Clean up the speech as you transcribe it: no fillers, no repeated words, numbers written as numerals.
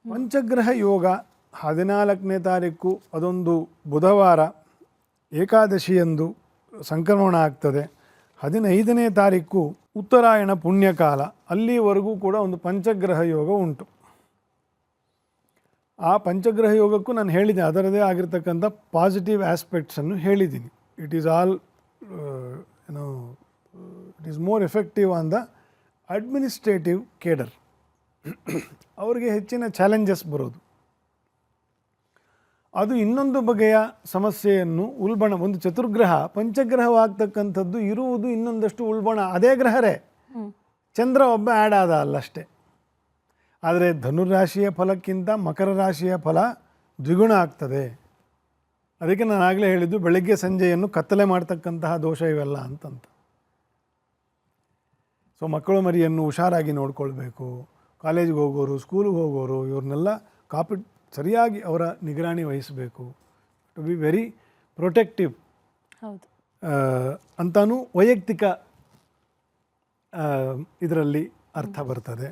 ಪಂಚಗ್ರಹ ಯೋಗ 14ನೇ ತಾರೀಕು ಅದೊಂದು ಬುಧವಾರ ಏಕಾದಶಿಯಂದು ಸಂಕ್ರಮಣ ಆಗ್ತದೆ. 15ನೇ ತಾರೀಕು ಉತ್ತರಾಯಣ ಪುಣ್ಯಕಾಲ, ಅಲ್ಲಿವರೆಗೂ ಕೂಡ ಒಂದು ಪಂಚಗ್ರಹ ಯೋಗ ಉಂಟು. ಆ ಪಂಚಗ್ರಹ ಯೋಗಕ್ಕೂ ನಾನು ಹೇಳಿದೆ, ಅದರದೇ ಆಗಿರ್ತಕ್ಕಂಥ ಪಾಸಿಟಿವ್ ಆಸ್ಪೆಕ್ಟ್ಸನ್ನು ಹೇಳಿದ್ದೀನಿ. It is all it is more effective on the administrative cadre. ಅವರಿಗೆ ಹೆಚ್ಚಿನ ಚಾಲೆಂಜಸ್ ಬರೋದು. ಅದು ಇನ್ನೊಂದು ಬಗೆಯ ಸಮಸ್ಯೆಯನ್ನು ಉಲ್ಬಣ, ಒಂದು ಚತುರ್ಗ್ರಹ ಪಂಚಗ್ರಹವಾಗ್ತಕ್ಕಂಥದ್ದು ಇರುವುದು ಇನ್ನೊಂದಷ್ಟು ಉಲ್ಬಣ. ಅದೇ ಗ್ರಹರೇ, ಚಂದ್ರ ಒಬ್ಬ ಆ್ಯಡ್ ಆದ ಅಲ್ಲಷ್ಟೇ. ಆದರೆ ಧನುರಾಶಿಯ ಫಲಕ್ಕಿಂತ ಮಕರ ರಾಶಿಯ ಫಲ ದ್ವಿಗುಣ ಆಗ್ತದೆ. ಅದಕ್ಕೆ ನಾನು ಆಗಲೇ ಹೇಳಿದ್ದು, ಬೆಳಗ್ಗೆ ಸಂಜೆಯನ್ನು ಕತ್ತಲೆ ಮಾಡ್ತಕ್ಕಂತಹ ದೋಷ ಇವೆಲ್ಲ ಅಂತಂತ. ಸೊ ಮಕ್ಕಳು ಮರಿಯನ್ನು ಹುಷಾರಾಗಿ ನೋಡ್ಕೊಳ್ಬೇಕು. ಕಾಲೇಜಿಗೆ ಹೋಗೋರು, ಸ್ಕೂಲಿಗೆ ಹೋಗೋರು, ಇವ್ರನ್ನೆಲ್ಲ ಸರಿಯಾಗಿ ಅವರ ನಿಗರಾಣಿ ವಹಿಸಬೇಕು. ಟು ಬಿ ವೆರಿ ಪ್ರೊಟೆಕ್ಟಿವ್ ಅಂತಾನೂ ವೈಯಕ್ತಿಕ ಇದರಲ್ಲಿ ಅರ್ಥ ಬರ್ತದೆ.